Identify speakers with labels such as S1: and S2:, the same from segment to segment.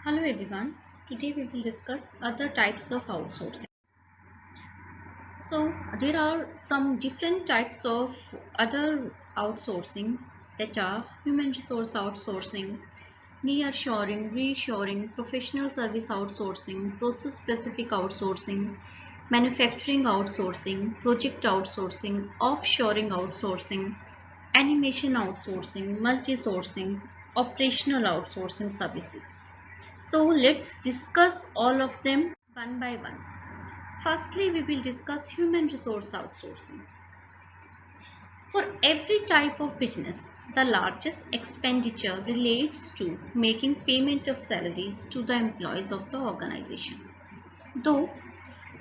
S1: Hello everyone. Today we will discuss other types of outsourcing. So there are some different types of other outsourcing that are human resource outsourcing, nearshoring, reshoring, professional service outsourcing, process specific outsourcing, manufacturing outsourcing, project outsourcing, offshoring outsourcing, animation outsourcing, multi-sourcing, operational outsourcing services. So let's discuss all of them one by one. Firstly, we will discuss human resource outsourcing. For every type of business, the largest expenditure relates to making payment of salaries to the employees of the organization. Though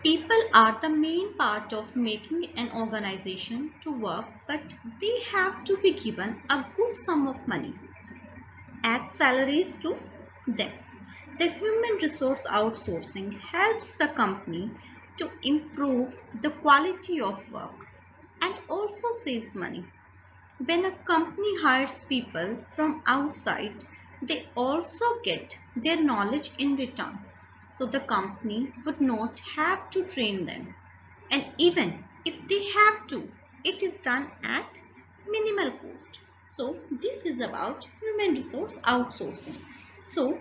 S1: people are the main part of making an organization to work, but they have to be given a good sum of money as salaries to them. The human resource outsourcing helps the company to improve the quality of work and also saves money. When a company hires people from outside, they also get their knowledge in return. So the company would not have to train them. And even if they have to, it is done at minimal cost. So this is about human resource outsourcing. So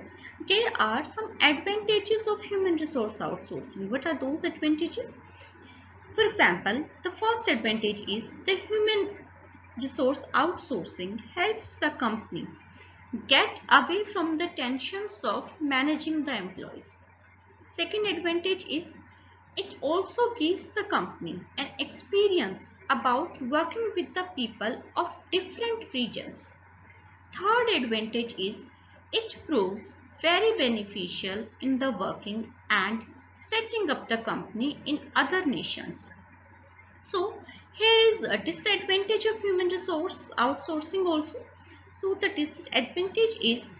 S1: there are some advantages of human resource outsourcing. What are those advantages? For example, the first advantage is the human resource outsourcing helps the company get away from the tensions of managing the employees. Second advantage is it also gives the company an experience about working with the people of different regions. Third advantage is it proves very beneficial in the working and setting up the company in other nations. So here is a disadvantage of human resource outsourcing also. So the disadvantage is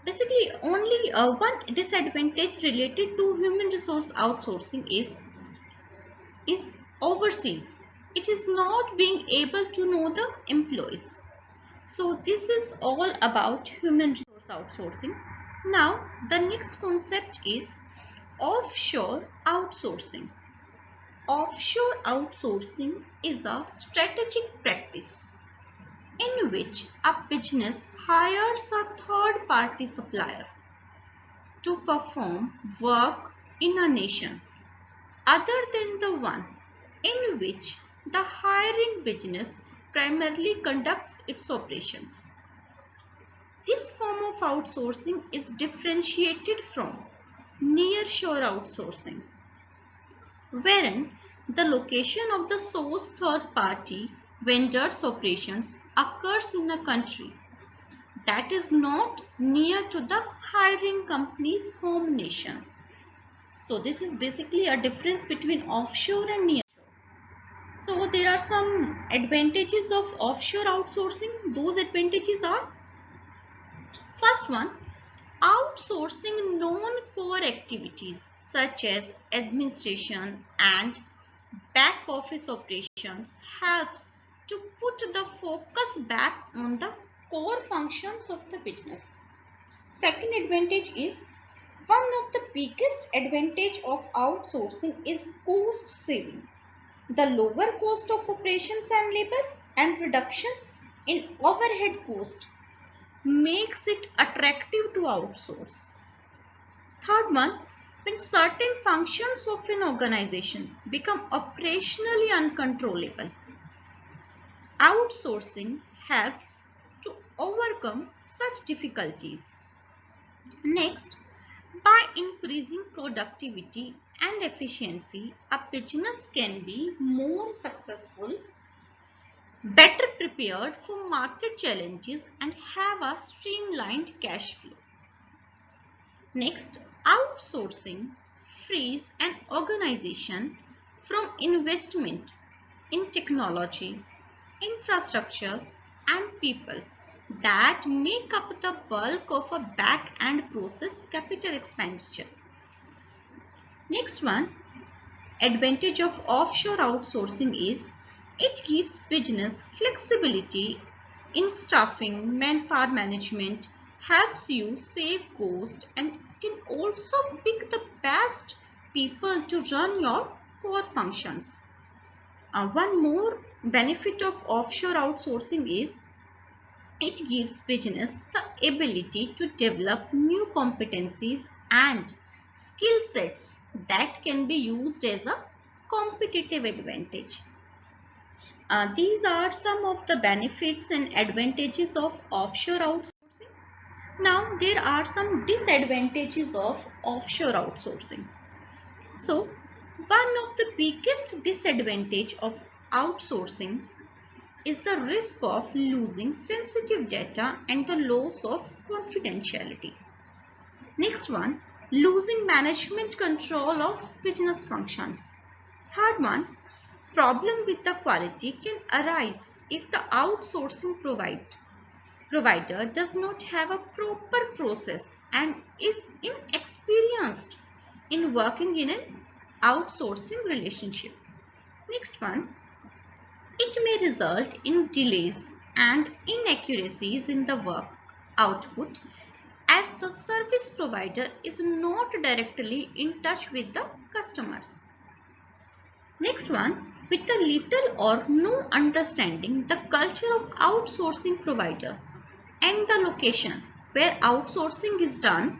S1: basically only one disadvantage related to human resource outsourcing is overseas. It is not being able to know the employees. So this is all about human resource outsourcing. Now the next concept is offshore outsourcing. Offshore outsourcing is a strategic practice in which a business hires a third-party supplier to perform work in a nation other than the one in which the hiring business primarily conducts its operations. This form of outsourcing is differentiated from nearshore outsourcing, wherein the location of the source third-party vendor's operations occurs in a country that is not near to the hiring company's home nation. So this is basically a difference between offshore and nearshore. So there are some advantages of offshore outsourcing. Those advantages are, first one, outsourcing non-core activities such as administration and back office operations helps to put the focus back on the core functions of the business. Second advantage is, one of the biggest advantage of outsourcing is cost saving. The lower cost of operations and labor and reduction in overhead cost makes it attractive to outsource. Third one, when certain functions of an organization become operationally uncontrollable, outsourcing helps to overcome such difficulties. Next, by increasing productivity and efficiency, a business can be more successful, better prepared for market challenges, and have a streamlined cash flow. Next, outsourcing frees an organization from investment in technology, infrastructure, and people that make up the bulk of a back-end process capital expenditure. Next one, advantage of offshore outsourcing is it gives business flexibility in staffing, manpower management, helps you save cost and can also pick the best people to run your core functions. One more benefit of offshore outsourcing is it gives business the ability to develop new competencies and skill sets that can be used as a competitive advantage. These are some of the benefits and advantages of offshore outsourcing. Now, there are some disadvantages of offshore outsourcing. So, one of the biggest disadvantage of outsourcing is the risk of losing sensitive data and the loss of confidentiality. Next one, losing management control of business functions. Third one, problem with the quality can arise if the outsourcing provider does not have a proper process and is inexperienced in working in an outsourcing relationship. Next one, it may result in delays and inaccuracies in the work output as the service provider is not directly in touch with the customers. Next one, with the little or no understanding the culture of outsourcing provider and the location where outsourcing is done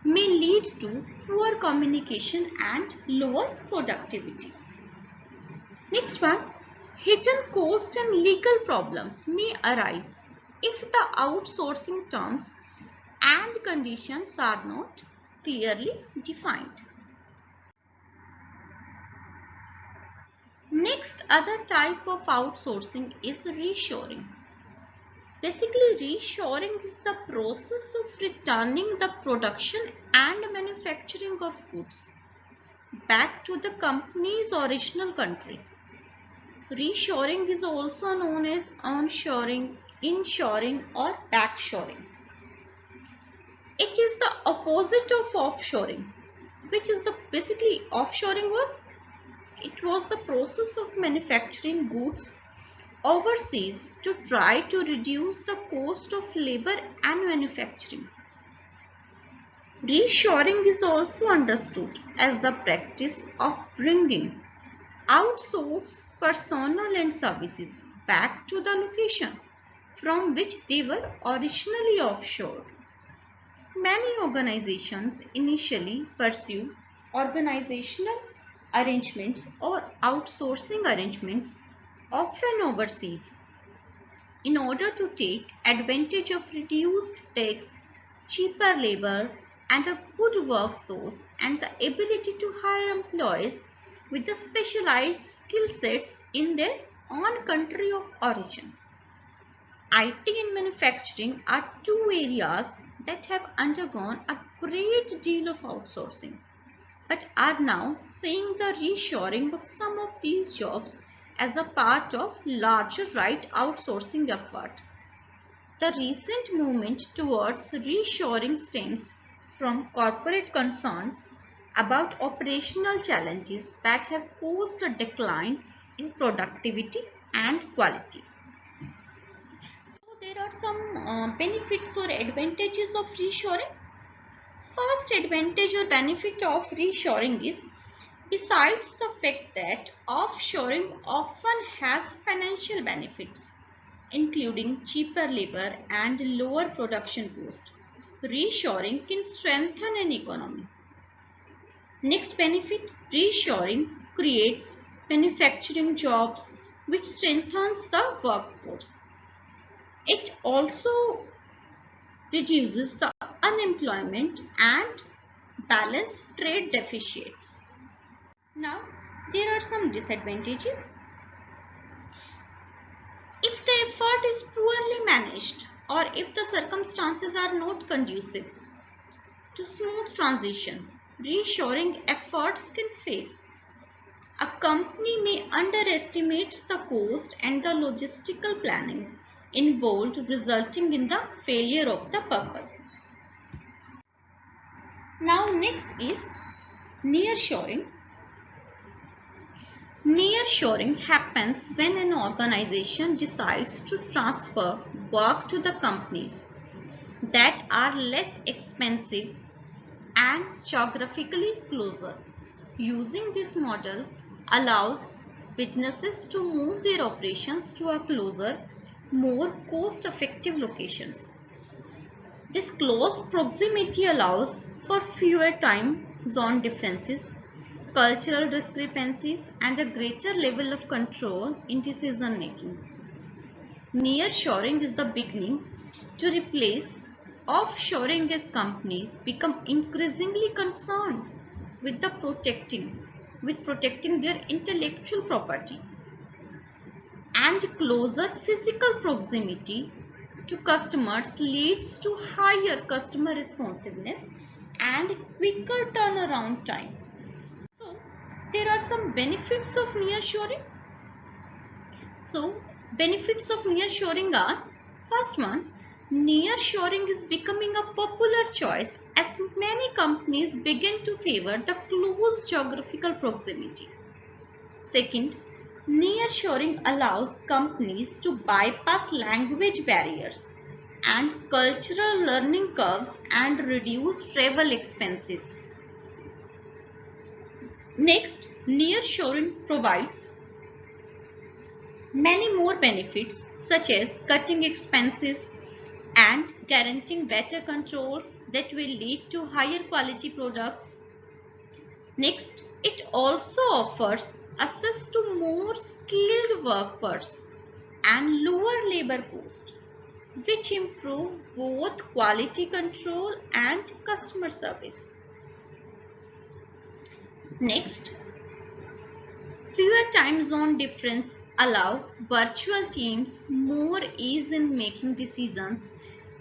S1: may lead to poor communication and lower productivity. Next one, hidden cost and legal problems may arise if the outsourcing terms and conditions are not clearly defined. Next other type of outsourcing is reshoring. Basically, reshoring is the process of returning the production and manufacturing of goods back to the company's original country. Reshoring is also known as onshoring, inshoring or backshoring. It is the opposite of offshoring, which is basically offshoring was the process of manufacturing goods overseas to try to reduce the cost of labor and manufacturing. Reshoring is also understood as the practice of bringing outsourced personnel and services back to the location from which they were originally offshored. Many organizations initially pursue organizational arrangements or outsourcing arrangements, often overseas, in order to take advantage of reduced tax, cheaper labor, and a good work source and the ability to hire employees with the specialized skill sets in their own country of origin. IT and manufacturing are two areas that have undergone a great deal of outsourcing, but are now seeing the reshoring of some of these jobs as a part of larger right outsourcing effort. The recent movement towards reshoring stems from corporate concerns about operational challenges that have caused a decline in productivity and quality. So there are some benefits or advantages of reshoring. First advantage or benefit of reshoring is, besides the fact that offshoring often has financial benefits, including cheaper labor and lower production cost, reshoring can strengthen an economy. Next benefit, reshoring creates manufacturing jobs which strengthens the workforce. It also reduces the unemployment and balance trade deficits. Now, there are some disadvantages. If the effort is poorly managed or if the circumstances are not conducive to smooth transition, reshoring efforts can fail. A company may underestimate the cost and the logistical planning involved, resulting in the failure of the purpose. Now next is nearshoring. Nearshoring happens when an organization decides to transfer work to the companies that are less expensive and geographically closer. Using this model allows businesses to move their operations to a closer, more cost-effective locations. This close proximity allows for fewer time zone differences, cultural discrepancies, and a greater level of control in decision making. Nearshoring is the beginning to replace offshoring as companies become increasingly concerned with protecting their intellectual property, and closer physical proximity to customers leads to higher customer responsiveness and quicker turnaround time. So there are some benefits of nearshoring. So benefits of nearshoring are: first one, nearshoring is becoming a popular choice as many companies begin to favor the close geographical proximity. Second, nearshoring allows companies to bypass language barriers and cultural learning curves and reduce travel expenses. Next, nearshoring provides many more benefits such as cutting expenses and guaranteeing better controls that will lead to higher quality products. Next, it also offers access to more skilled workforce and lower labor cost, which improve both quality control and customer service. Next, fewer time zone difference allow virtual teams more ease in making decisions,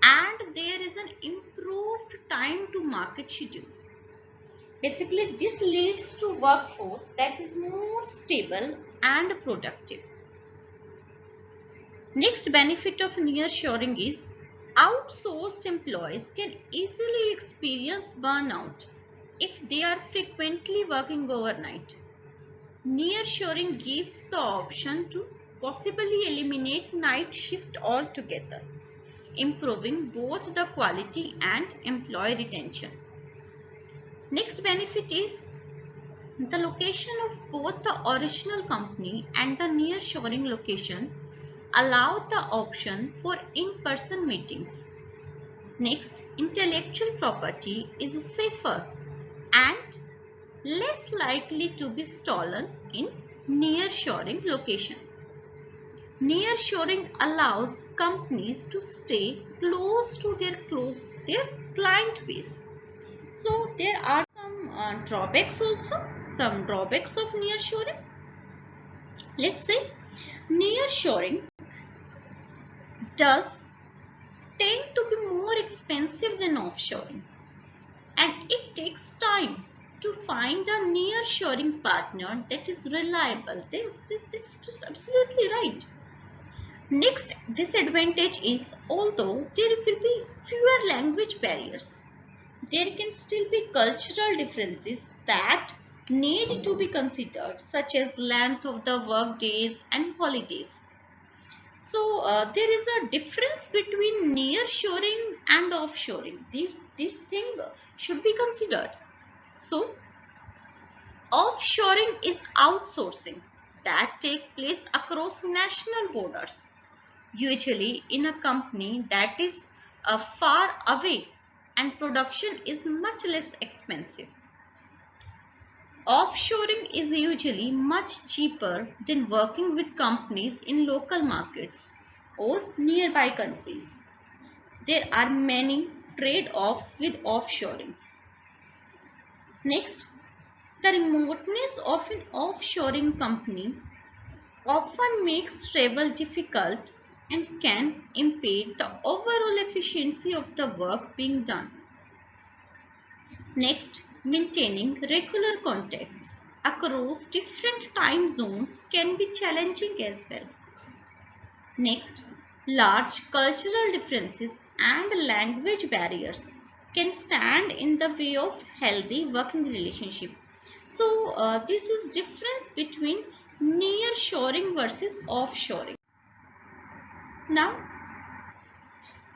S1: and there is an improved time to market schedule. Basically, this leads to workforce that is more stable and productive. Next benefit of nearshoring is outsourced employees can easily experience burnout if they are frequently working overnight. Nearshoring gives the option to possibly eliminate night shift altogether, improving both the quality and employee retention. Next benefit is the location of both the original company and the nearshoring location allow the option for in-person meetings. Next, intellectual property is safer and less likely to be stolen in nearshoring location. Nearshoring allows companies to stay close to their client base. So there are some drawbacks also, some drawbacks of nearshoring. Let's say nearshoring does tend to be more expensive than offshoring, and it takes time to find a nearshoring partner that is reliable. This is absolutely right. Next disadvantage is, although there will be fewer language barriers, there can still be cultural differences that need to be considered, such as length of the work days and holidays. So there is a difference between nearshoring and offshoring. This thing should be considered. So offshoring is outsourcing that takes place across national borders, usually in a company that is far away, and production is much less expensive. Offshoring is usually much cheaper than working with companies in local markets or nearby countries. There are many trade-offs with offshoring. Next, the remoteness of an offshoring company often makes travel difficult and can impede the overall efficiency of the work being done. Next, maintaining regular contacts across different time zones can be challenging as well. Next, large cultural differences and language barriers can stand in the way of healthy working relationship. So this is difference between nearshoring versus offshoring. Now,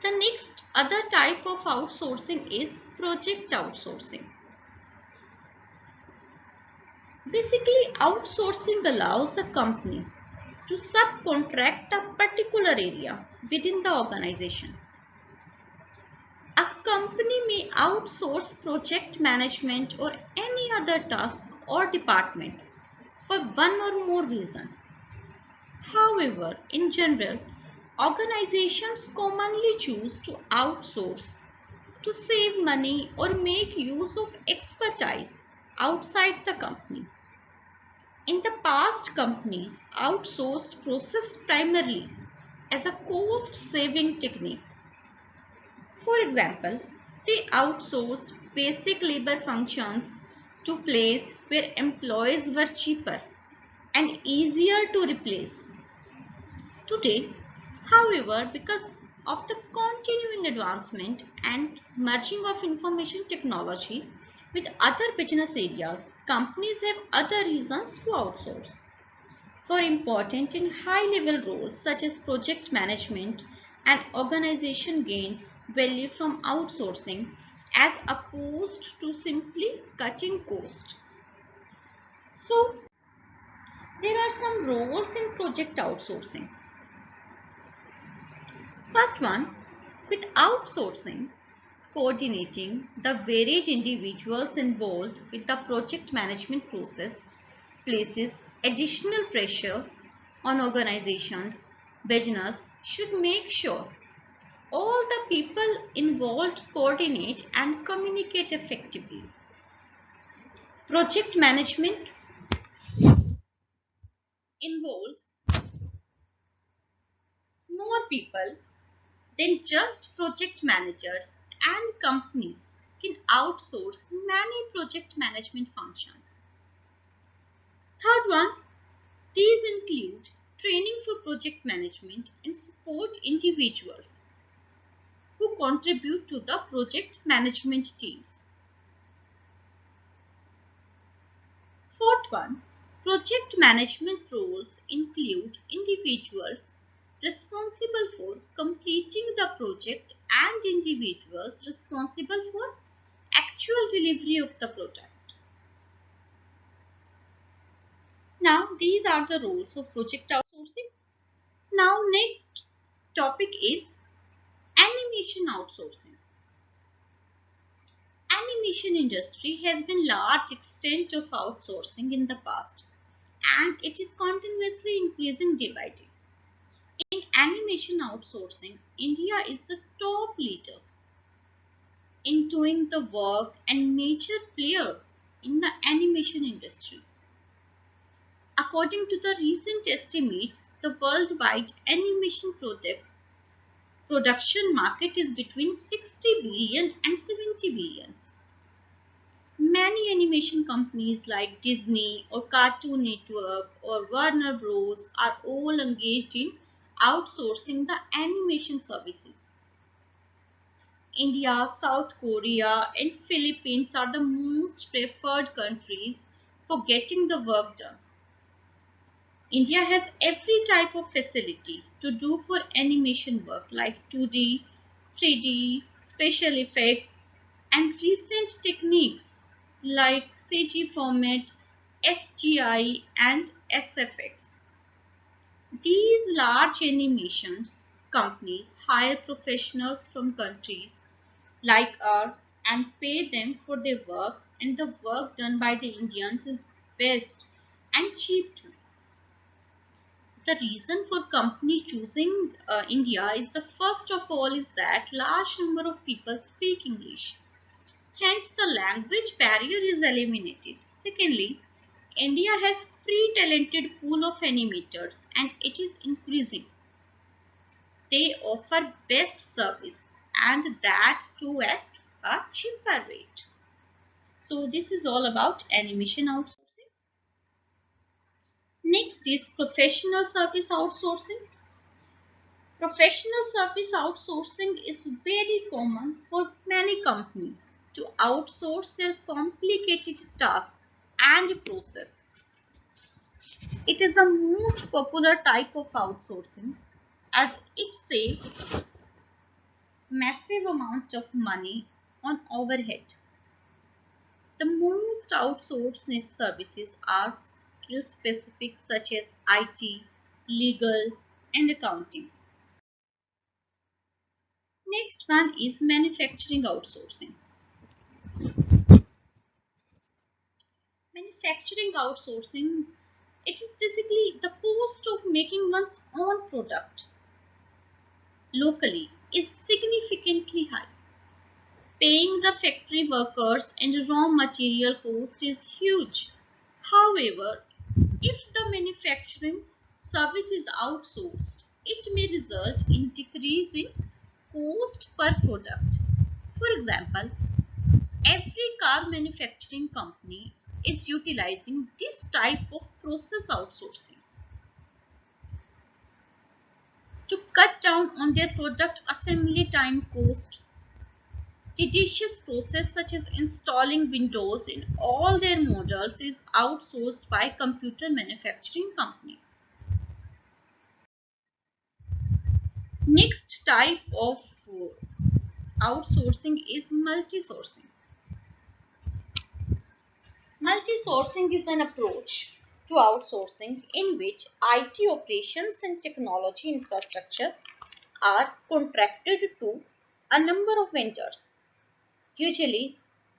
S1: The next other type of outsourcing is project outsourcing. Basically, outsourcing allows a company to subcontract a particular area within the organization. A company may outsource project management or any other task or department for one or more reasons. However, in general, organizations commonly choose to outsource to save money or make use of expertise outside the company. In the past, companies outsourced process primarily as a cost-saving technique. For example, they outsourced basic labor functions to places where employees were cheaper and easier to replace. Today, however, because of the continuing advancement and merging of information technology with other business areas, companies have other reasons to outsource. For important and high-level roles such as project management, an organization gains value from outsourcing as opposed to simply cutting cost. So, there are some roles in project outsourcing. First one, with outsourcing, coordinating the varied individuals involved with the project management process places additional pressure on organizations. Business should make sure all the people involved coordinate and communicate effectively. Project management involves more people than just project managers, and companies can outsource many project management functions. Third one, these include training for project management and support individuals who contribute to the project management teams. Fourth one, project management roles include individuals responsible for completing the project and individuals responsible for actual delivery of the product. Now, these are the roles of project outsourcing. Now, next topic is animation outsourcing. Animation industry has been large extent of outsourcing in the past, and it is continuously increasing day by day. In animation outsourcing, India is the top leader in doing the work and major player in the animation industry. According to the recent estimates, the worldwide animation production market is between 60 billion and 70 billions. Many animation companies like Disney or Cartoon Network or Warner Bros. Are all engaged in outsourcing the animation services. India, South Korea, and Philippines are the most preferred countries for getting the work done. India has every type of facility to do for animation work like 2D, 3D, special effects, and recent techniques like CG format, SGI, and SFX. These large animations companies hire professionals from countries like ours and pay them for their work, and the work done by the Indians is best and cheap too. The reason for company choosing India is the first of all is that large number of people speak English. Hence the language barrier is eliminated. Secondly, India has pre-talented pool of animators and it is increasing. They offer best service and that too at a cheaper rate. So this is all about animation outsourcing. Next is professional service outsourcing. Professional service outsourcing is very common for many companies to outsource their complicated tasks and process. It is the most popular type of outsourcing as it saves massive amount of money on overhead. The most outsourced niche services are skill specific such as IT, legal, and accounting. Next one is manufacturing outsourcing. Manufacturing outsourcing, it is basically the cost of making one's own product locally is significantly high. Paying the factory workers and raw material cost is huge. However, if the manufacturing service is outsourced, it may result in decrease in cost per product. For example, every car manufacturing company is utilizing this type of process outsourcing to cut down on their product assembly time cost. Tedious process such as installing Windows in all their models is outsourced by computer manufacturing companies. Next type of outsourcing is multi-sourcing. Multi-sourcing is an approach to outsourcing in which IT operations and technology infrastructure are contracted to a number of vendors, usually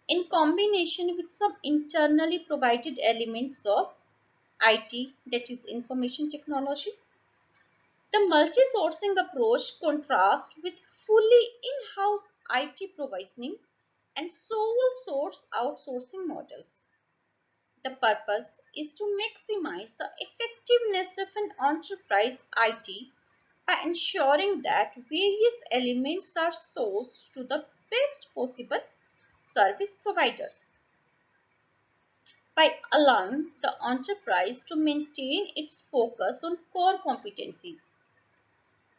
S1: in combination with some internally provided elements of IT, that is information technology. The multi-sourcing approach contrasts with fully in-house IT provisioning and sole source outsourcing models. The purpose is to maximize the effectiveness of an enterprise IT by ensuring that various elements are sourced to the best possible service providers. By allowing the enterprise to maintain its focus on core competencies,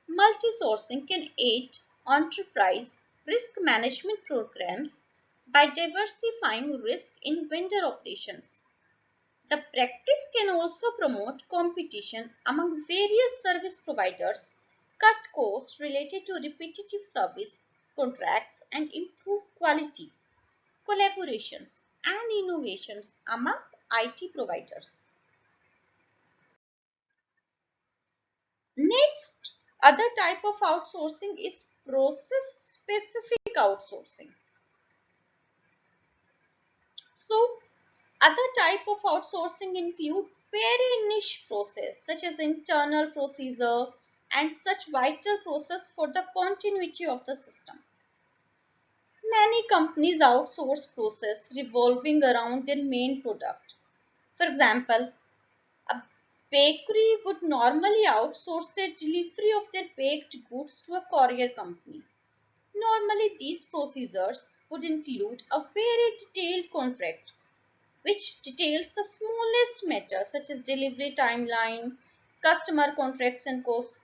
S1: multi-sourcing can aid enterprise risk management programs by diversifying risk in vendor operations. The practice can also promote competition among various service providers, cut costs related to repetitive service contracts, and improve quality, collaborations, and innovations among IT providers. Next, other type of outsourcing is process specific outsourcing. So, other type of outsourcing include very niche process such as internal procedure and such vital process for the continuity of the system. Many companies outsource process revolving around their main product. For example, a bakery would normally outsource their delivery of their baked goods to a courier company. Normally, these procedures would include a very detailed contract which details the smallest matters such as delivery timeline, customer contracts and cost.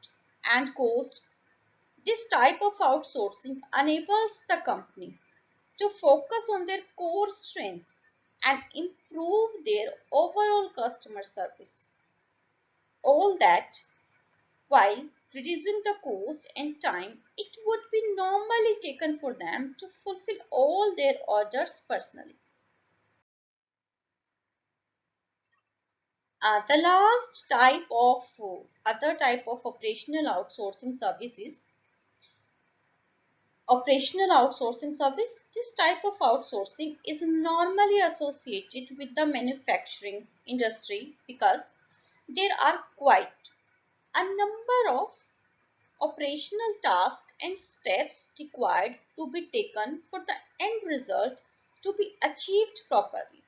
S1: This type of outsourcing enables the company to focus on their core strength and improve their overall customer service. All that while reducing the cost and time it would be normally taken for them to fulfill all their orders personally. The last type of other type of operational outsourcing service is operational outsourcing service. This type of outsourcing is normally associated with the manufacturing industry because there are quite a number of operational tasks and steps required to be taken for the end result to be achieved properly.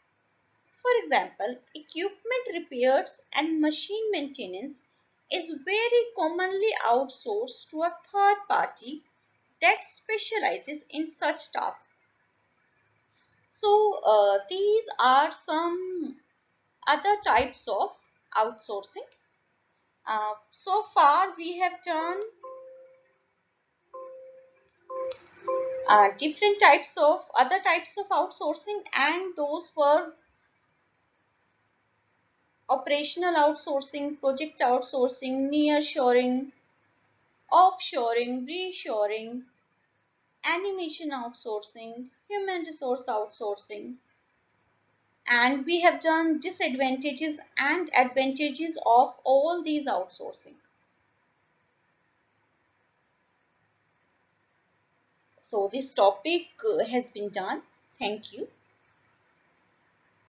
S1: For example, equipment repairs and machine maintenance is very commonly outsourced to a third party that specializes in such tasks. So, these are some other types of outsourcing. So far, we have done different types of other types of outsourcing, and those were operational outsourcing, project outsourcing, nearshoring, offshoring, reshoring, animation outsourcing, human resource outsourcing, and we have done disadvantages and advantages of all these outsourcing. So this topic has been done. Thank you.